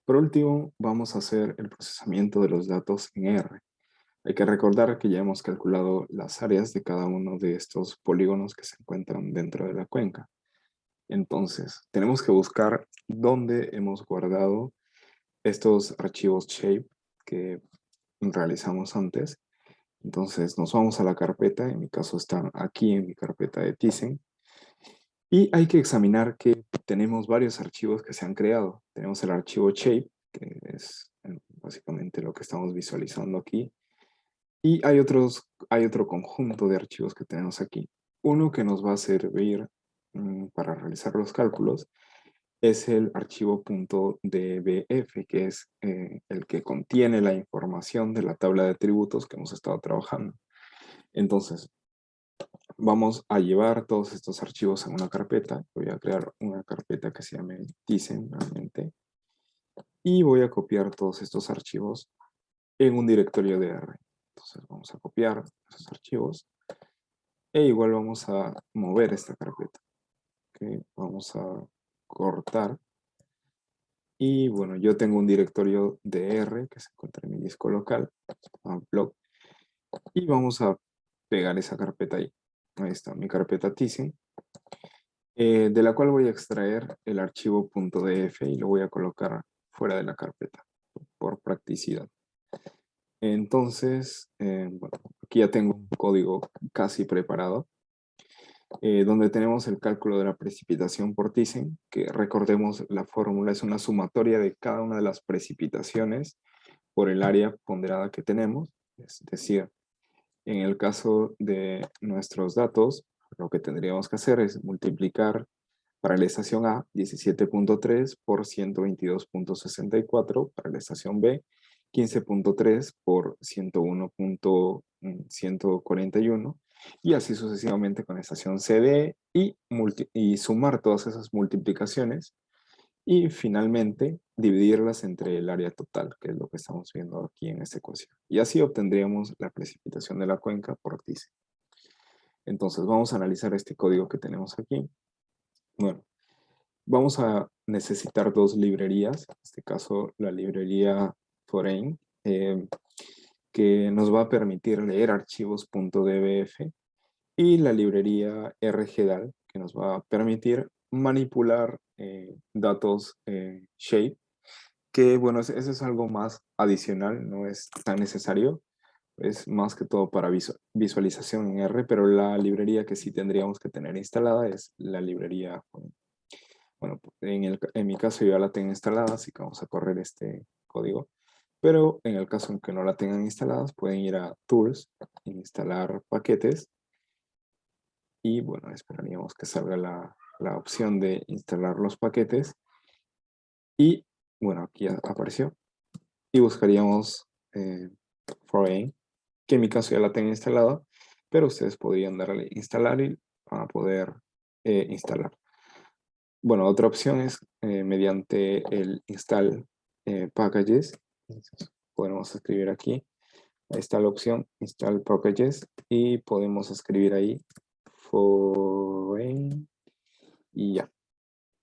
Por último, vamos a hacer el procesamiento de los datos en R. Hay que recordar que ya hemos calculado las áreas de cada uno de estos polígonos que se encuentran dentro de la cuenca. Entonces, tenemos que buscar dónde hemos guardado estos archivos shape que realizamos antes. Entonces, nos vamos a la carpeta. En mi caso están aquí en mi carpeta de Tizen. Y hay que examinar que tenemos varios archivos que se han creado. Tenemos el archivo shape, que es básicamente lo que estamos visualizando aquí. Y hay otro conjunto de archivos que tenemos aquí. Uno que nos va a servir para realizar los cálculos es el archivo .dbf, que es el que contiene la información de la tabla de atributos que hemos estado trabajando. Entonces, vamos a llevar todos estos archivos en una carpeta. Voy a crear una carpeta que se llame Tizen realmente. Y voy a copiar todos estos archivos en un directorio de R. Entonces vamos a copiar esos archivos. E igual vamos a mover esta carpeta. ¿Ok? Vamos a cortar. Y bueno, yo tengo un directorio de R que se encuentra en mi disco local. Blog. Y vamos a pegar esa carpeta ahí. Ahí está mi carpeta Tizen. De la cual voy a extraer el archivo .df y lo voy a colocar fuera de la carpeta por practicidad. Entonces, bueno, aquí ya tengo un código casi preparado, donde tenemos el cálculo de la precipitación por Tizen, que recordemos la fórmula es una sumatoria de cada una de las precipitaciones por el área ponderada que tenemos. Es decir, en el caso de nuestros datos, lo que tendríamos que hacer es multiplicar para la estación A 17.3 por 122.64, para la estación B 15.3 por 101.141 y así sucesivamente con la estación CD y sumar todas esas multiplicaciones y finalmente dividirlas entre el área total, que es lo que estamos viendo aquí en esta ecuación. Y así obtendríamos la precipitación de la cuenca por Tizen. Entonces vamos a analizar este código que tenemos aquí. Bueno, vamos a necesitar dos librerías, en este caso la librería Foreign, que nos va a permitir leer archivos .dbf y la librería RGDAL, que nos va a permitir manipular datos shape, que bueno, eso es algo más adicional, no es tan necesario, es más que todo para visualización en R, pero la librería que sí tendríamos que tener instalada es la librería. Bueno, en mi caso yo ya la tengo instalada, así que vamos a correr este código. Pero en el caso en que no la tengan instaladas, pueden ir a Tools, instalar paquetes. Y bueno, esperaríamos que salga la opción de instalar los paquetes. Y bueno, aquí ya apareció. Y buscaríamos Foreign, que en mi caso ya la tengo instalada, pero ustedes podrían darle instalar y van a poder instalar. Bueno, otra opción es mediante el install packages. Entonces, podemos escribir aquí. Ahí está la opción install packages y podemos escribir ahí foreign y ya.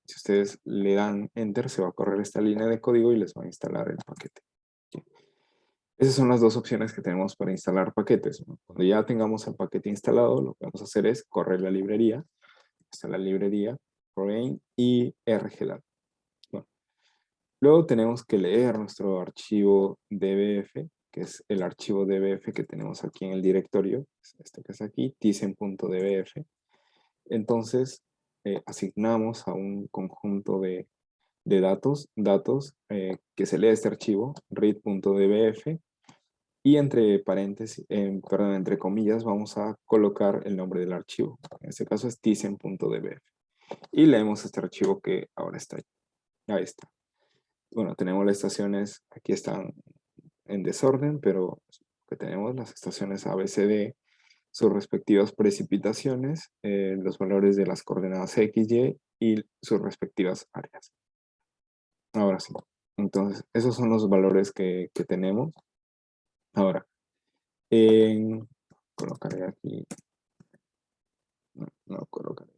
Si ustedes le dan enter, se va a correr esta línea de código y les va a instalar el paquete. Esas son las dos opciones que tenemos para instalar paquetes, ¿no? Cuando ya tengamos el paquete instalado, lo que vamos a hacer es correr la librería. Está la librería foreign y rglab. Bueno, luego tenemos que leer nuestro archivo dbf, que es el archivo dbf que tenemos aquí en el directorio, este que es aquí, tizen.dbf. Entonces, asignamos a un conjunto de datos que se lee este archivo, read.dbf, y entre paréntesis, perdón, entre comillas, vamos a colocar el nombre del archivo. En este caso es tizen.dbf. Y leemos este archivo que ahora está ahí. Ahí está. Bueno, tenemos las estaciones, aquí están en desorden, pero que tenemos las estaciones A, B, C, D, sus respectivas precipitaciones, los valores de las coordenadas X, y sus respectivas áreas. Ahora sí. Entonces, esos son los valores que tenemos. Ahora, colocaré aquí, no colocaré.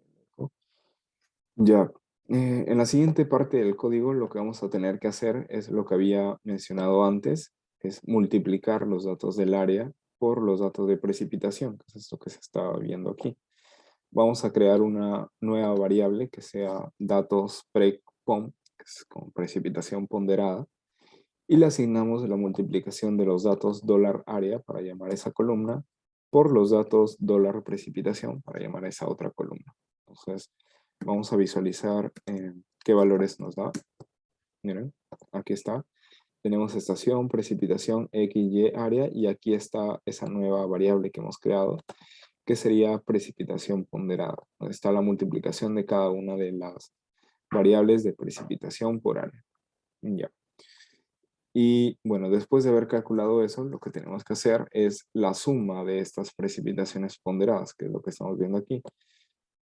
Ya, En la siguiente parte del código lo que vamos a tener que hacer es lo que había mencionado antes, es multiplicar los datos del área por los datos de precipitación, que es esto que se está viendo aquí. Vamos a crear una nueva variable que sea datos pre-pom, que es con precipitación ponderada, y le asignamos la multiplicación de los datos $área para llamar esa columna por los datos $precipitación para llamar esa otra columna. Entonces, vamos a visualizar qué valores nos da. Miren, aquí está. Tenemos estación, precipitación, X, Y, área, y aquí está esa nueva variable que hemos creado, que sería precipitación ponderada, donde está la multiplicación de cada una de las variables de precipitación por área. Ya. Y bueno, después de haber calculado eso, lo que tenemos que hacer es la suma de estas precipitaciones ponderadas, que es lo que estamos viendo aquí.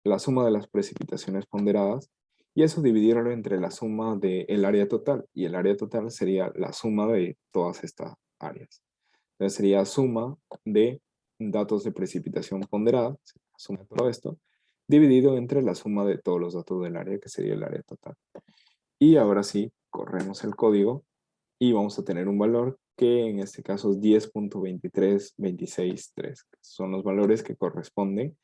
La suma de las precipitaciones ponderadas, y eso dividirlo entre la suma del área total, y el área total sería la suma de todas estas áreas. Entonces sería suma de datos de precipitación ponderada, la suma de todo esto, dividido entre la suma de todos los datos del área, que sería el área total. Y ahora sí, corremos el código y vamos a tener un valor que en este caso es 10.23263, que son los valores que corresponden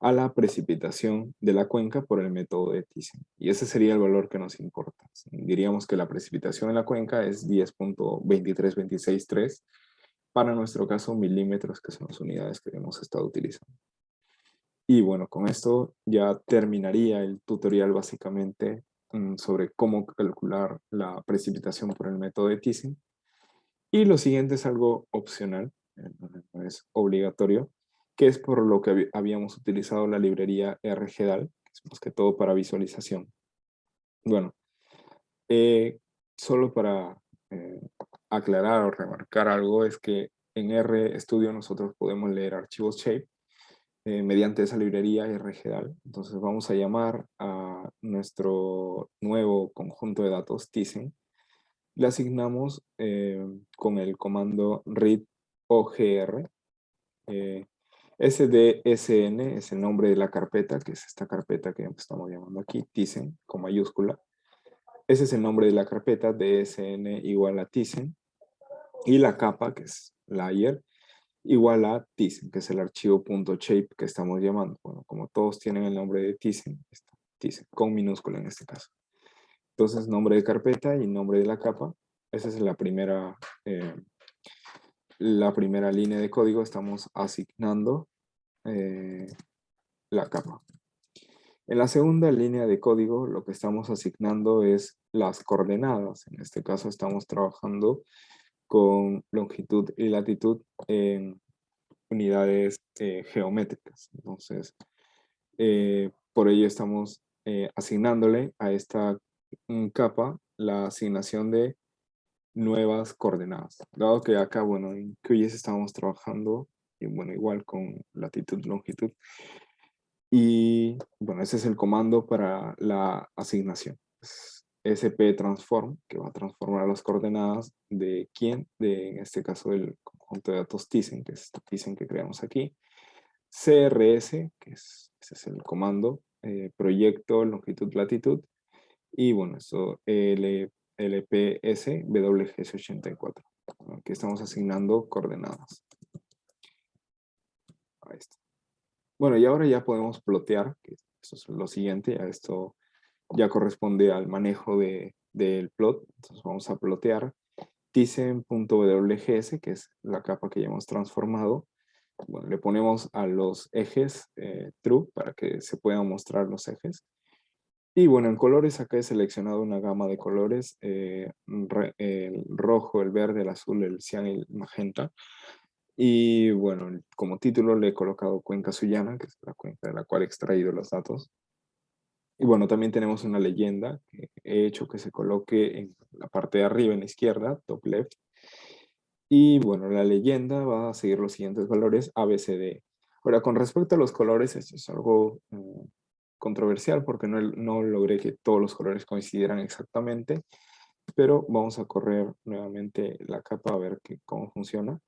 a la precipitación de la cuenca por el método de Thyssen. Y ese sería el valor que nos importa. Diríamos que la precipitación en la cuenca es 10.23263, para nuestro caso milímetros, que son las unidades que hemos estado utilizando. Y bueno, con esto ya terminaría el tutorial básicamente sobre cómo calcular la precipitación por el método de Thyssen. Y lo siguiente es algo opcional, no es obligatorio, que es por lo que habíamos utilizado la librería RGDAL, que es más que todo para visualización. Bueno, solo para aclarar o remarcar algo, es que en RStudio nosotros podemos leer archivos shape mediante esa librería RGDAL. Entonces vamos a llamar a nuestro nuevo conjunto de datos Thyssen. Le asignamos con el comando read ogr. SDSN es el nombre de la carpeta, que es esta carpeta que estamos llamando aquí, Thyssen, con mayúscula. Ese es el nombre de la carpeta, DSN igual a Thyssen. Y la capa, que es layer, igual a Thyssen, que es el archivo .shape que estamos llamando. Bueno, como todos tienen el nombre de Thyssen, está Thyssen, con minúscula en este caso. Entonces, nombre de carpeta y nombre de la capa. Esa es la primera línea de código. Estamos asignando la capa. En la segunda línea de código, lo que estamos asignando es las coordenadas. En este caso, estamos trabajando con longitud y latitud en unidades geométricas. Entonces, por ello estamos asignándole a esta capa la asignación de nuevas coordenadas. Dado que acá, bueno, en QGIS estamos trabajando, y bueno, igual con latitud, longitud. Y bueno, ese es el comando para la asignación. SP transform, que va a transformar las coordenadas de quién, en este caso del conjunto de datos Thyssen, que es Thyssen que creamos aquí. CRS, ese es el comando, proyecto, longitud, latitud. Y bueno, esto LPS WGS84. Aquí estamos asignando coordenadas. Ahí está. Bueno, y ahora ya podemos plotear, que eso es lo siguiente, a esto ya corresponde al manejo del plot. Entonces vamos a plotear Thyssen.wgs, que es la capa que ya hemos transformado. Bueno, le ponemos a los ejes true para que se puedan mostrar los ejes. Y bueno, en colores acá he seleccionado una gama de colores, el rojo, el verde, el azul, el cian y el magenta. Y bueno, como título le he colocado Cuenca Sullana, que es la cuenca de la cual he extraído los datos. Y bueno, también tenemos una leyenda que he hecho que se coloque en la parte de arriba, en la izquierda, top left. Y bueno, la leyenda va a seguir los siguientes valores A, B, C, D. Ahora, con respecto a los colores, esto es algo controversial porque no logré que todos los colores coincidieran exactamente, pero vamos a correr nuevamente la capa a ver cómo funciona.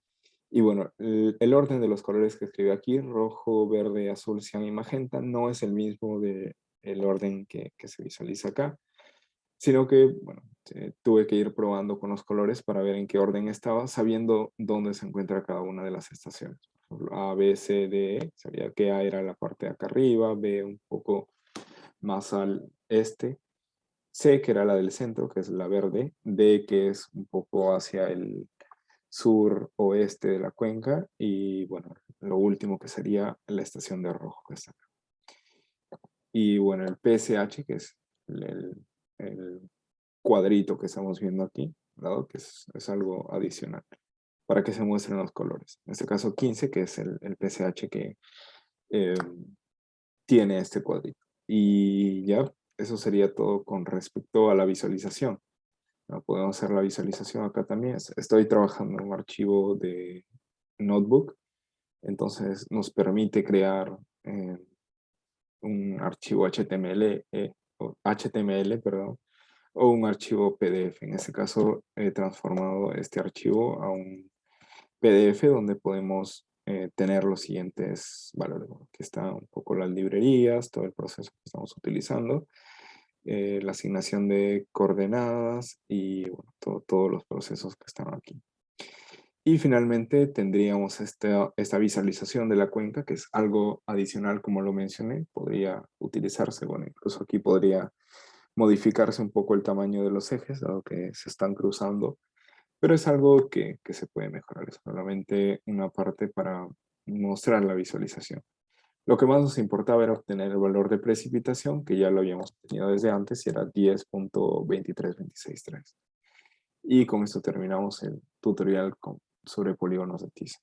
Y bueno, el orden de los colores que escribí aquí, rojo, verde, azul, cian y magenta, no es el mismo de el orden que se visualiza acá, sino que, bueno, tuve que ir probando con los colores para ver en qué orden estaba, sabiendo dónde se encuentra cada una de las estaciones. Por ejemplo, A, B, C, D, E, sabía que A era la parte de acá arriba, B un poco más al este, C, que era la del centro, que es la verde, D, que es un poco hacia el sur oeste de la cuenca, y bueno, lo último que sería la estación de rojo que está acá. Y bueno, el PSH, que es el cuadrito que estamos viendo aquí, dado que es algo adicional para que se muestren los colores. En este caso 15, que es el PSH que eh, tiene este cuadrito. Y ya, eso sería todo con respecto a la visualización. ¿No? Podemos hacer la visualización acá también. Estoy trabajando en un archivo de Notebook, entonces nos permite crear un archivo HTML, perdón, o un archivo PDF. En este caso, he transformado este archivo a un PDF donde podemos tener los siguientes valores. Bueno, aquí están un poco las librerías, todo el proceso que estamos utilizando, la asignación de coordenadas y bueno, todos los procesos que están aquí. Y finalmente tendríamos esta visualización de la cuenca, que es algo adicional, como lo mencioné, podría utilizarse, bueno, incluso aquí podría modificarse un poco el tamaño de los ejes, dado que se están cruzando, pero es algo que se puede mejorar, es solamente una parte para mostrar la visualización. Lo que más nos importaba era obtener el valor de precipitación, que ya lo habíamos tenido desde antes, y era 10.23263. Y con esto terminamos el tutorial sobre polígonos de tiza.